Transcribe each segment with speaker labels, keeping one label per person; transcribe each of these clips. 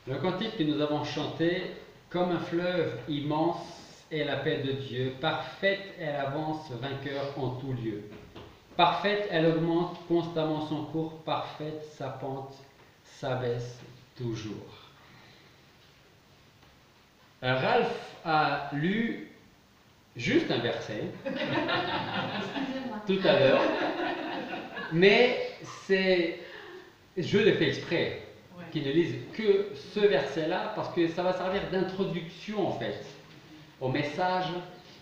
Speaker 1: Le cantique que nous avons chanté, comme un fleuve immense est la paix de Dieu, parfaite elle avance vainqueur en tout lieu. Parfaite elle augmente constamment son cours, parfaite sa pente s'abaisse toujours. Ralph a lu juste un verset tout à l'heure, mais je l'ai fait exprès qu'ils ne lisent que ce verset-là parce que ça va servir d'introduction en fait au message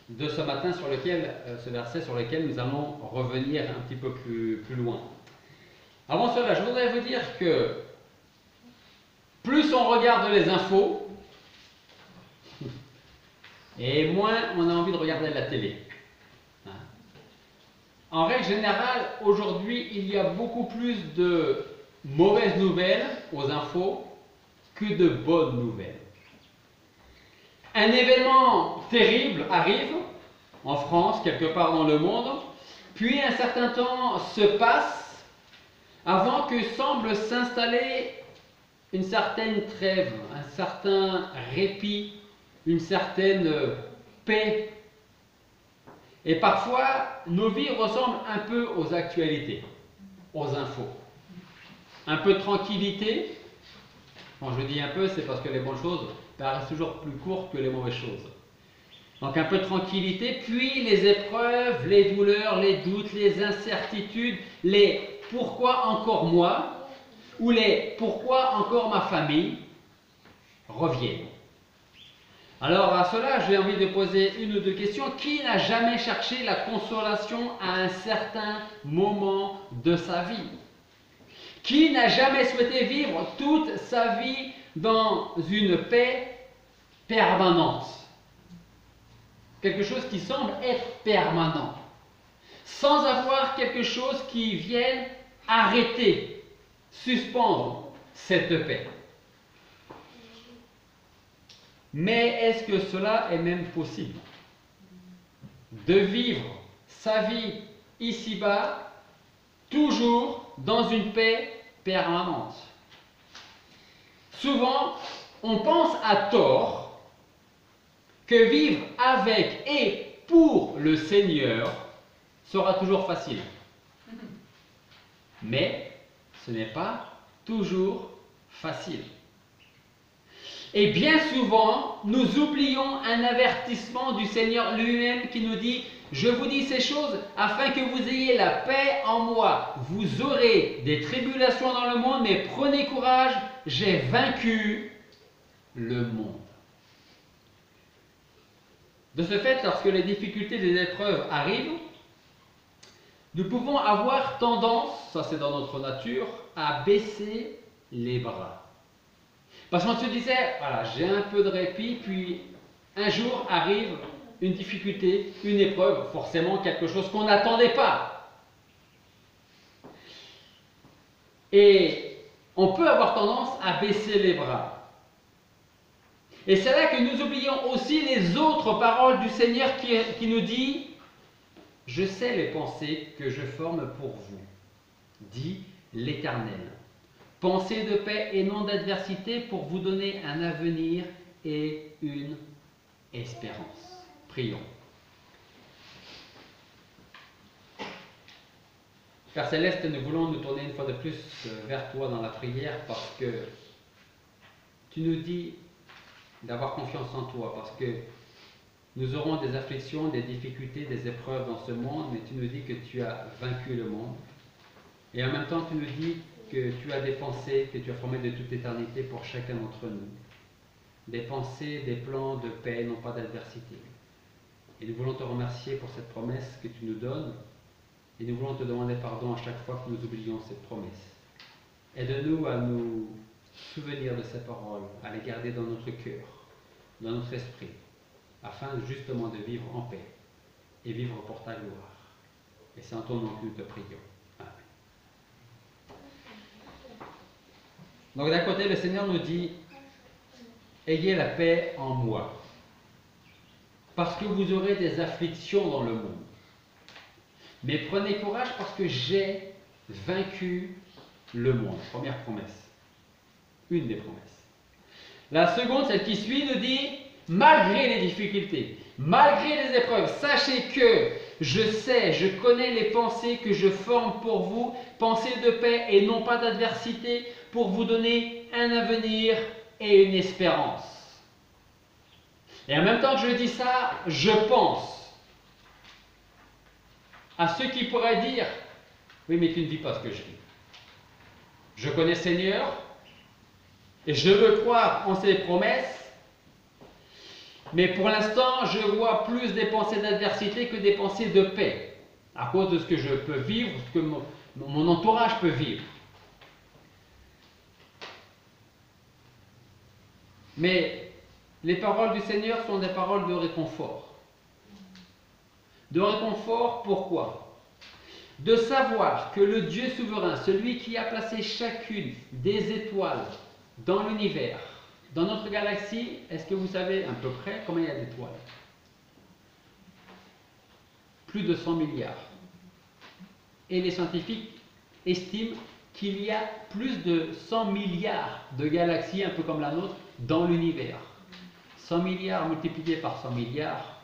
Speaker 1: de ce matin sur lequel, ce verset sur lequel nous allons revenir un petit peu plus loin. Avant cela, je voudrais vous dire que plus on regarde les infos, et moins on a envie de regarder la télé. En règle générale, aujourd'hui, il y a beaucoup plus de mauvaises nouvelles aux infos que de bonnes nouvelles. Un événement terrible arrive en France, quelque part dans le monde, puis un certain temps se passe avant que semble s'installer une certaine trêve, un certain répit, une certaine paix. Et parfois, nos vies ressemblent un peu aux actualités, aux infos. Un peu de tranquillité. Quand je dis un peu, c'est parce que les bonnes choses paraissent toujours plus courtes que les mauvaises choses. Donc un peu de tranquillité, puis les épreuves, les douleurs, les doutes, les incertitudes, les pourquoi encore moi, ou les pourquoi encore ma famille reviennent. Alors à cela, j'ai envie de poser une ou deux questions. Qui n'a jamais cherché la consolation à un certain moment de sa vie? Qui n'a jamais souhaité vivre toute sa vie dans une paix permanente? Quelque chose qui semble être permanent, sans avoir quelque chose qui vienne arrêter, suspendre cette paix. Mais est-ce que cela est même possible? De vivre sa vie ici-bas, toujours dans une paix permanente. Souvent, on pense à tort que vivre avec et pour le Seigneur sera toujours facile. Mais ce n'est pas toujours facile. Et bien souvent, nous oublions un avertissement du Seigneur lui-même qui nous dit « Je vous dis ces choses afin que vous ayez la paix en moi. Vous aurez des tribulations dans le monde, mais prenez courage, j'ai vaincu le monde. » De ce fait, lorsque les difficultés des épreuves arrivent, nous pouvons avoir tendance, ça c'est dans notre nature, à baisser les bras. Parce qu'on se disait, voilà, j'ai un peu de répit, puis un jour arrive une difficulté, une épreuve, forcément quelque chose qu'on n'attendait pas. Et on peut avoir tendance à baisser les bras. Et c'est là que nous oublions aussi les autres paroles du Seigneur qui nous dit « Je sais les pensées que je forme pour vous, dit l'Éternel. Pensée de paix et non d'adversité pour vous donner un avenir et une espérance. » Prions. Père Céleste, nous voulons nous tourner une fois de plus vers toi dans la prière parce que tu nous dis d'avoir confiance en toi, parce que nous aurons des afflictions, des difficultés, des épreuves dans ce monde, mais tu nous dis que tu as vaincu le monde. Et en même temps, tu nous dis que tu as des pensées que tu as formées de toute éternité pour chacun d'entre nous. Des pensées, des plans de paix, non pas d'adversité. Et nous voulons te remercier pour cette promesse que tu nous donnes. Et nous voulons te demander pardon à chaque fois que nous oublions cette promesse. Aide-nous à nous souvenir de ces paroles, à les garder dans notre cœur, dans notre esprit, afin justement de vivre en paix et vivre pour ta gloire. Et c'est en ton nom que nous te prions. Amen. Donc d'un côté, le Seigneur nous dit « Ayez la paix en moi, parce que vous aurez des afflictions dans le monde. Mais prenez courage parce que j'ai vaincu le monde. » Première promesse. Une des promesses. La seconde, celle qui suit, nous dit malgré les difficultés, malgré les épreuves, sachez que je sais, je connais les pensées que je forme pour vous, pensées de paix et non pas d'adversité, pour vous donner un avenir et une espérance. Et en même temps que je dis ça, je pense à ceux qui pourraient dire oui, mais tu ne dis pas ce que je dis. Je connais Seigneur et je veux croire en ses promesses, mais pour l'instant, je vois plus des pensées d'adversité que des pensées de paix, à cause de ce que je peux vivre, ce que mon entourage peut vivre. Mais les paroles du Seigneur sont des paroles de réconfort. De réconfort, pourquoi? De savoir que le Dieu souverain, celui qui a placé chacune des étoiles dans l'univers, dans notre galaxie, est-ce que vous savez à peu près combien il y a d'étoiles? Plus de 100 milliards. Et les scientifiques estiment qu'il y a plus de 100 milliards de galaxies, un peu comme la nôtre, dans l'univers. 100 milliards multiplié par 100 milliards,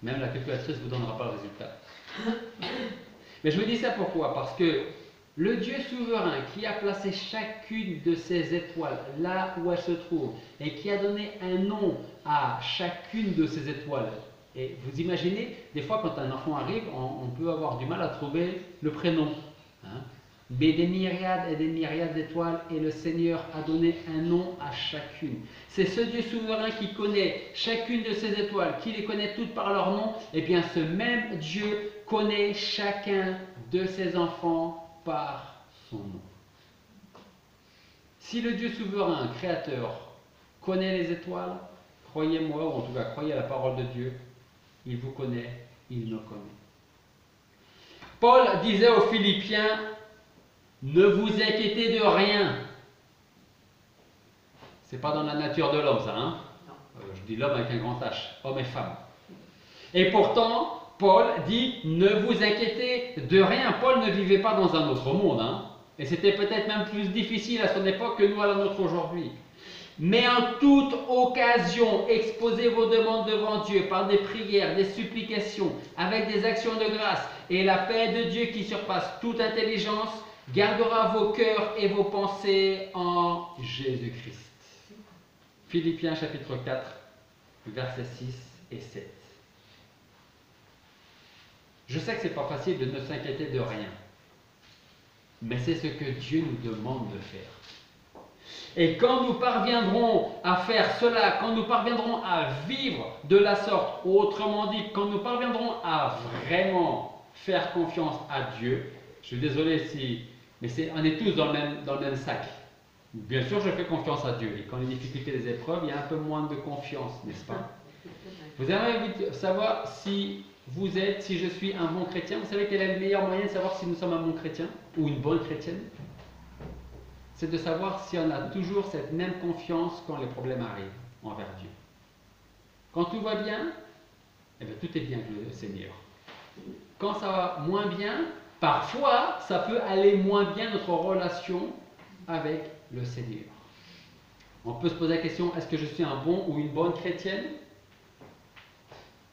Speaker 1: même la calculatrice ne vous donnera pas le résultat. Mais je vous dis ça pourquoi? Parce que le Dieu souverain qui a placé chacune de ces étoiles là où elles se trouvent et qui a donné un nom à chacune de ces étoiles. Et vous imaginez, des fois quand un enfant arrive, on peut avoir du mal à trouver le prénom. Hein? Mais des myriades et des myriades d'étoiles, et le Seigneur a donné un nom à chacune. C'est ce Dieu souverain qui connaît chacune de ces étoiles, qui les connaît toutes par leur nom. Et bien ce même Dieu connaît chacun de ses enfants par son nom. Si le Dieu souverain, créateur, connaît les étoiles, croyez-moi, ou en tout cas croyez à la parole de Dieu, il vous connaît, il me connaît. Paul disait aux Philippiens, ne vous inquiétez de rien. C'est pas dans la nature de l'homme, ça, hein? Je dis l'homme avec un grand H, homme et femme. Et pourtant, Paul dit, ne vous inquiétez de rien. Paul ne vivait pas dans un autre monde, hein? Et c'était peut-être même plus difficile à son époque que nous à la nôtre aujourd'hui. Mais en toute occasion, exposez vos demandes devant Dieu par des prières, des supplications, avec des actions de grâce. Et la paix de Dieu qui surpasse toute intelligence gardera vos cœurs et vos pensées en Jésus-Christ. Philippiens chapitre 4, versets 6 et 7. Je sais que ce n'est pas facile de ne s'inquiéter de rien, mais c'est ce que Dieu nous demande de faire. Et quand nous parviendrons à faire cela, quand nous parviendrons à vivre de la sorte, autrement dit, quand nous parviendrons à vraiment faire confiance à Dieu, je suis désolé si, mais on est tous dans le même sac. Bien sûr, je fais confiance à Dieu. Et quand les difficultés, les épreuves, il y a un peu moins de confiance, n'est-ce pas? Vous avez envie de savoir si je suis un bon chrétien? Vous savez quel est le meilleur moyen de savoir si nous sommes un bon chrétien ou une bonne chrétienne? C'est de savoir si on a toujours cette même confiance quand les problèmes arrivent envers Dieu. Quand tout va bien, eh bien tout est bien avec le Seigneur. Quand ça va moins bien, parfois ça peut aller moins bien notre relation avec le Seigneur. On peut se poser la question, est-ce que je suis un bon ou une bonne chrétienne?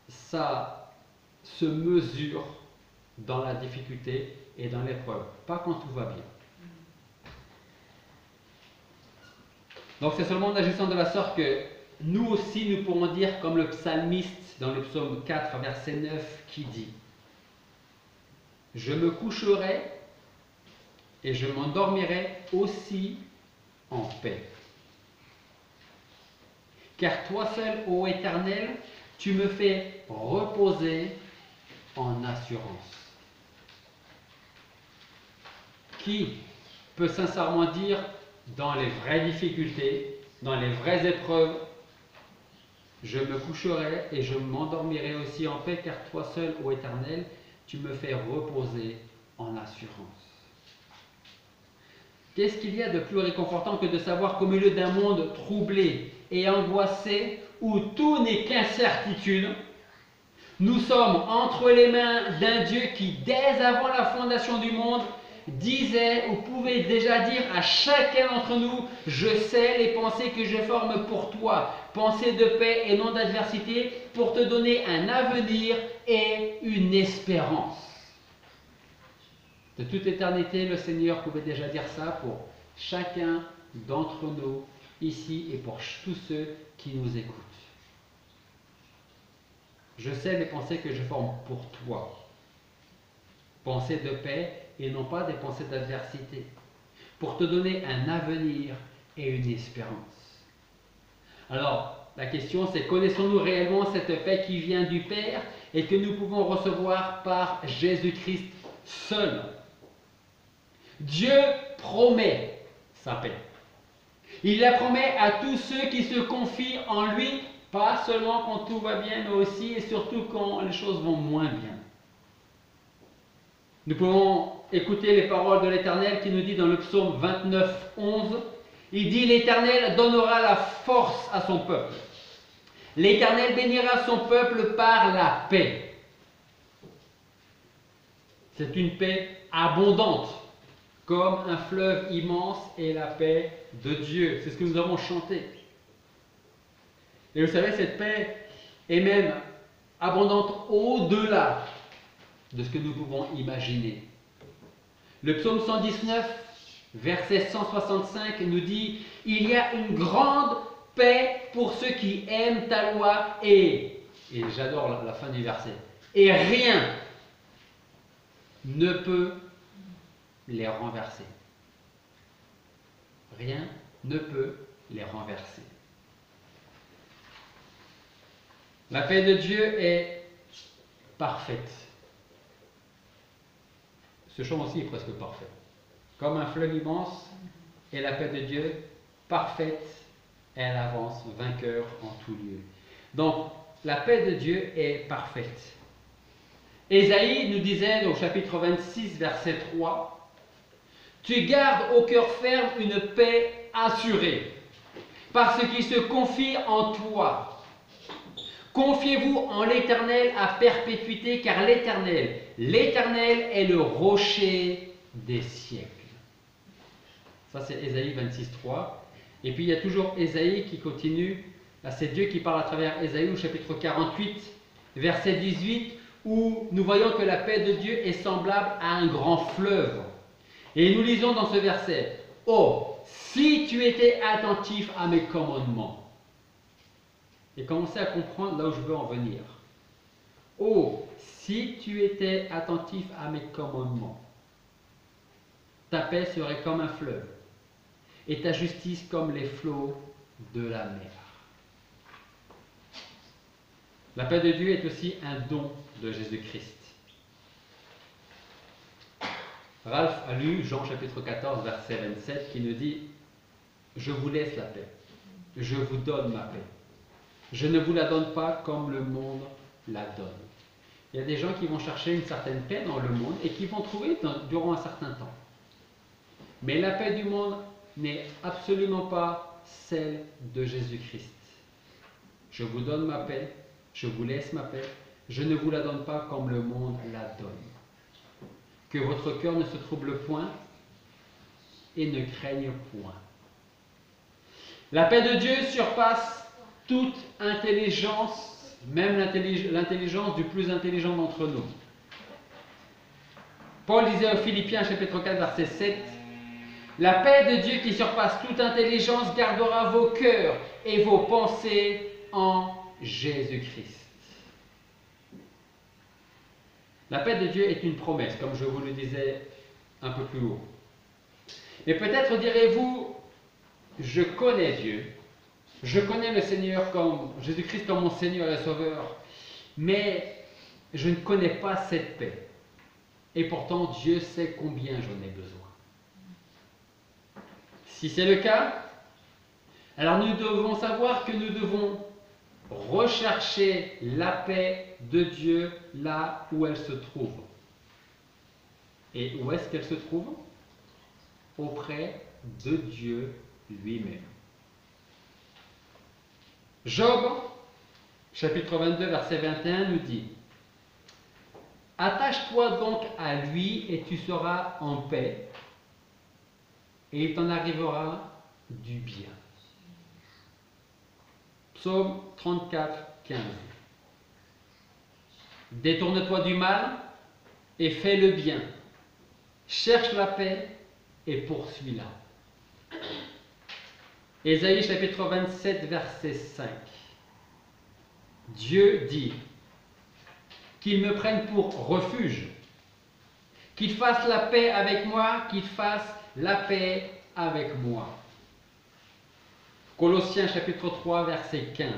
Speaker 1: Ça se mesure dans la difficulté et dans l'épreuve, pas quand tout va bien. Donc c'est seulement en agissant de la sorte que nous aussi nous pourrons dire comme le psalmiste dans le psaume 4 verset 9 qui dit « Je me coucherai et je m'endormirai aussi en paix. Car toi seul, ô Éternel, tu me fais reposer en assurance. » Qui peut sincèrement dire dans les vraies difficultés, dans les vraies épreuves, je me coucherai et je m'endormirai aussi en paix, car toi seul, ô Éternel, tu me fais reposer en assurance. Qu'est-ce qu'il y a de plus réconfortant que de savoir qu'au milieu d'un monde troublé et angoissé, où tout n'est qu'incertitude, nous sommes entre les mains d'un Dieu qui, dès avant la fondation du monde, disait ou pouvait déjà dire à chacun d'entre nous, je sais les pensées que je forme pour toi, pensées de paix et non d'adversité, pour te donner un avenir et une espérance. De toute éternité, le Seigneur pouvait déjà dire ça pour chacun d'entre nous ici et pour tous ceux qui nous écoutent. Je sais les pensées que je forme pour toi. Pensées de paix et non pas des pensées d'adversité. Pour te donner un avenir et une espérance. Alors, la question c'est, connaissons-nous réellement cette paix qui vient du Père et que nous pouvons recevoir par Jésus-Christ seul? Dieu promet sa paix. Il la promet à tous ceux qui se confient en lui, pas seulement quand tout va bien, mais aussi et surtout quand les choses vont moins bien. Nous pouvons écouter les paroles de l'Éternel qui nous dit dans le psaume 29, 11, il dit, l'Éternel donnera la force à son peuple. L'Éternel bénira son peuple par la paix. C'est une paix abondante, comme un fleuve immense est la paix de Dieu. C'est ce que nous avons chanté. Et vous savez, cette paix est même abondante au-delà de ce que nous pouvons imaginer. Le psaume 119, verset 165 nous dit, il y a une grande paix pour ceux qui aiment ta loi et j'adore la fin du verset, et rien ne peut les renverser. Rien ne peut les renverser. La paix de Dieu est parfaite. Ce chant aussi est presque parfait. Comme un fleuve immense, et la paix de Dieu, parfaite, elle avance vainqueur en tout lieu. Donc, la paix de Dieu est parfaite. Ésaïe nous disait au chapitre 26, verset 3, « Tu gardes au cœur ferme une paix assurée, parce qu'il se confie en toi. Confiez-vous en l'Éternel à perpétuité, car l'Éternel est le rocher des siècles. » Ça, c'est Ésaïe 26, 3. Et puis, il y a toujours Ésaïe qui continue. Là, c'est Dieu qui parle à travers Ésaïe au chapitre 48, verset 18, où nous voyons que la paix de Dieu est semblable à un grand fleuve. Et nous lisons dans ce verset, « Oh, si tu étais attentif à mes commandements. » Et commencez à comprendre là où je veux en venir. « Oh, si tu étais attentif à mes commandements. Ta paix serait comme un fleuve, et ta justice comme les flots de la mer. » La paix de Dieu est aussi un don de Jésus-Christ. Ralph a lu Jean chapitre 14, verset 27, qui nous dit « Je vous laisse la paix, je vous donne ma paix. Je ne vous la donne pas comme le monde la donne. » Il y a des gens qui vont chercher une certaine paix dans le monde et qui vont trouver durant un certain temps. Mais la paix du monde n'est absolument pas celle de Jésus-Christ. Je vous donne ma paix, je vous laisse ma paix, je ne vous la donne pas comme le monde la donne. Que votre cœur ne se trouble point et ne craigne point. La paix de Dieu surpasse toute intelligence, même l'intelligence du plus intelligent d'entre nous. Paul disait aux Philippiens, chapitre 4, verset 7, « La paix de Dieu qui surpasse toute intelligence gardera vos cœurs et vos pensées en Jésus-Christ. » La paix de Dieu est une promesse, comme je vous le disais un peu plus haut. Mais peut-être direz-vous, je connais Dieu, je connais le Seigneur comme Jésus-Christ comme mon Seigneur et Sauveur, mais je ne connais pas cette paix. Et pourtant, Dieu sait combien j'en ai besoin. Si c'est le cas, alors nous devons savoir que nous devons rechercher la paix de Dieu là où elle se trouve. Et où est-ce qu'elle se trouve? Auprès de Dieu lui-même. Job, chapitre 22, verset 21, nous dit « Attache-toi donc à lui et tu seras en paix, et il t'en arrivera du bien. Psaume 34, 15. Détourne-toi du mal et fais le bien. Cherche la paix et poursuis-la. Ésaïe chapitre 27, verset 5. Dieu dit qu'il me prenne pour refuge, qu'il fasse la paix avec moi, qu'il fasse la paix avec moi. Colossiens chapitre 3, verset 15.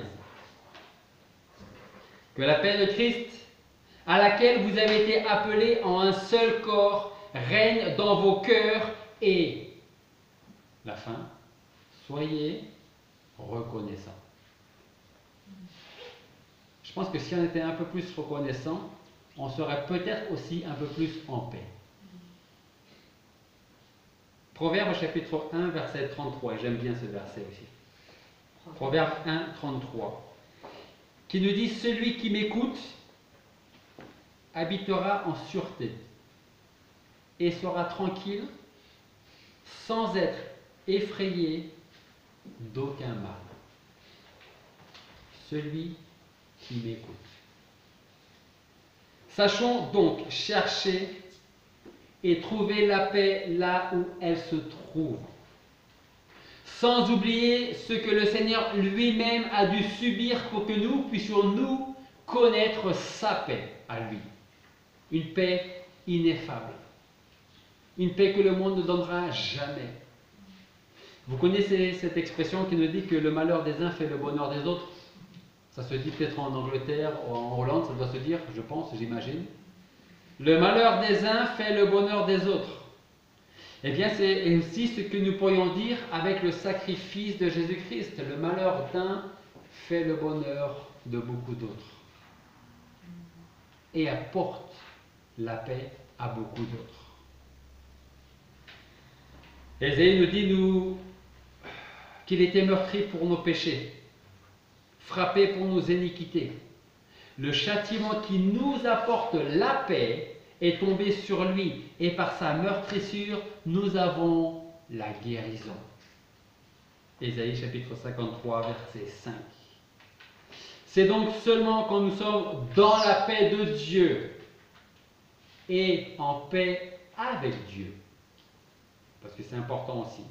Speaker 1: Que la paix de Christ, à laquelle vous avez été appelés en un seul corps, règne dans vos cœurs et, la fin, soyez reconnaissants. Je pense que si on était un peu plus reconnaissant, on serait peut-être aussi un peu plus en paix. Proverbe chapitre 1, verset 33, et j'aime bien ce verset aussi. Proverbe 1, 33, qui nous dit « Celui qui m'écoute habitera en sûreté et sera tranquille sans être effrayé d'aucun mal. » Celui qui m'écoute. Sachons donc chercher et trouver la paix là où elle se trouve, sans oublier ce que le Seigneur lui-même a dû subir pour que nous puissions nous connaître sa paix à lui. Une paix ineffable. Une paix que le monde ne donnera jamais. Vous connaissez cette expression qui nous dit que le malheur des uns fait le bonheur des autres? Ça se dit peut-être en Angleterre ou en Hollande, ça doit se dire, je pense, j'imagine. Le malheur des uns fait le bonheur des autres. Eh bien, c'est aussi ce que nous pourrions dire avec le sacrifice de Jésus-Christ. Le malheur d'un fait le bonheur de beaucoup d'autres. Et apporte la paix à beaucoup d'autres. Ésaïe nous dit qu'il était meurtri pour nos péchés, frappé pour nos iniquités. Le châtiment qui nous apporte la paix est tombé sur lui, et par sa meurtrissure, nous avons la guérison. Ésaïe chapitre 53, verset 5. C'est donc seulement quand nous sommes dans la paix de Dieu et en paix avec Dieu, parce que c'est important aussi,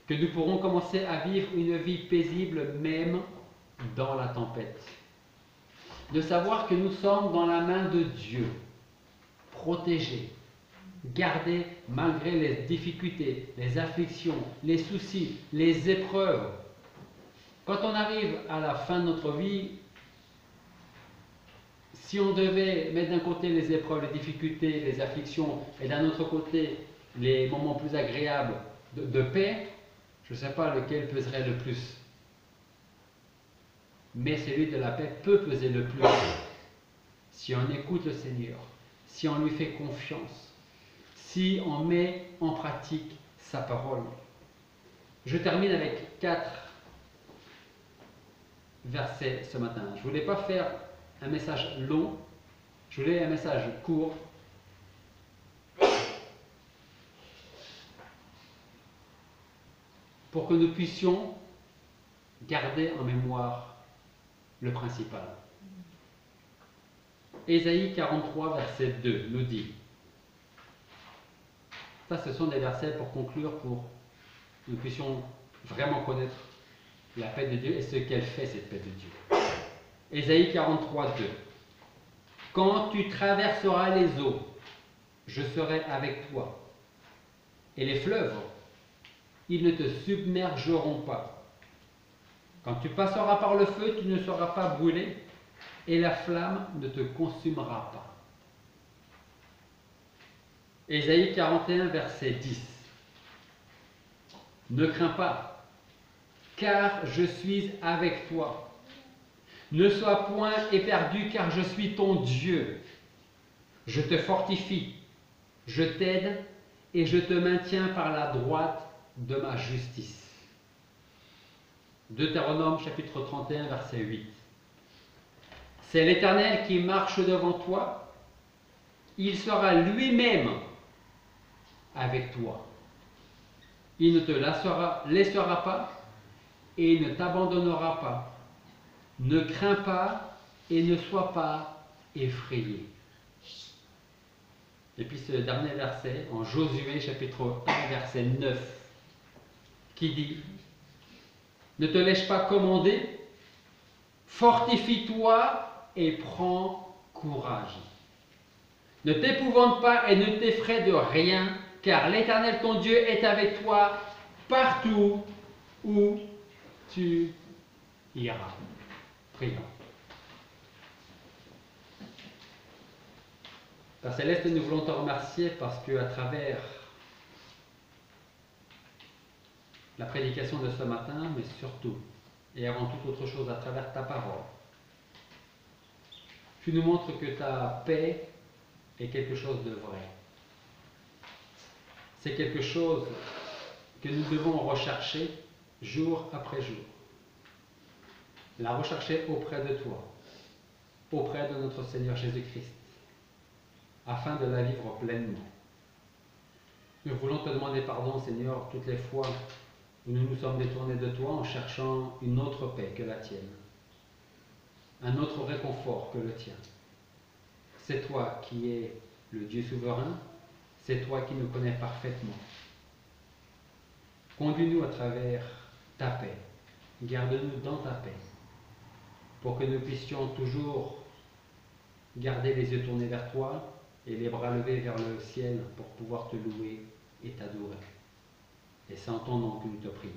Speaker 1: que nous pourrons commencer à vivre une vie paisible même dans la tempête. De savoir que nous sommes dans la main de Dieu, protégés, gardés malgré les difficultés, les afflictions, les soucis, les épreuves. Quand on arrive à la fin de notre vie, si on devait mettre d'un côté les épreuves, les difficultés, les afflictions, et d'un autre côté les moments plus agréables de paix, je ne sais pas lequel peserait le plus. Mais celui de la paix peut peser le plus si on écoute le Seigneur, si on lui fait confiance, si on met en pratique sa parole. Je termine avec 4 versets ce matin. Je ne voulais pas faire un message long, je voulais un message court. Pour que nous puissions garder en mémoire le principal. Ésaïe 43, verset 2 nous dit, ça ce sont des versets pour conclure, pour que nous puissions vraiment connaître la paix de Dieu et ce qu'elle fait, cette paix de Dieu. Ésaïe 43, 2. Quand tu traverseras les eaux, je serai avec toi, et les fleuves, ils ne te submergeront pas. Quand tu passeras par le feu, tu ne seras pas brûlé, et la flamme ne te consumera pas. Ésaïe 41, verset 10. Ne crains pas, car je suis avec toi. Ne sois point éperdu, car je suis ton Dieu. Je te fortifie, je t'aide, et je te maintiens par la droite de ma justice. Deutéronome chapitre 31, verset 8. C'est l'Éternel qui marche devant toi, il sera lui-même avec toi. Il ne te laissera pas et il ne t'abandonnera pas. Ne crains pas et ne sois pas effrayé. Et puis ce dernier verset, en Josué chapitre 1, verset 9, qui dit: ne te laisse pas commander, fortifie-toi et prends courage. Ne t'épouvante pas et ne t'effraie de rien, car l'Éternel ton Dieu est avec toi partout où tu iras. Prions. Père Céleste, nous voulons te remercier parce que à travers la prédication de ce matin, mais surtout, et avant toute autre chose, à travers ta parole, tu nous montres que ta paix est quelque chose de vrai. C'est quelque chose que nous devons rechercher jour après jour. La rechercher auprès de toi, auprès de notre Seigneur Jésus-Christ, afin de la vivre pleinement. Nous voulons te demander pardon, Seigneur, toutes les fois où nous nous sommes détournés de toi en cherchant une autre paix que la tienne, un autre réconfort que le tien. C'est toi qui es le Dieu souverain, c'est toi qui nous connais parfaitement. Conduis-nous à travers ta paix, garde-nous dans ta paix, pour que nous puissions toujours garder les yeux tournés vers toi et les bras levés vers le ciel pour pouvoir te louer et t'adorer. Et c'est en ton nom que nous te prions.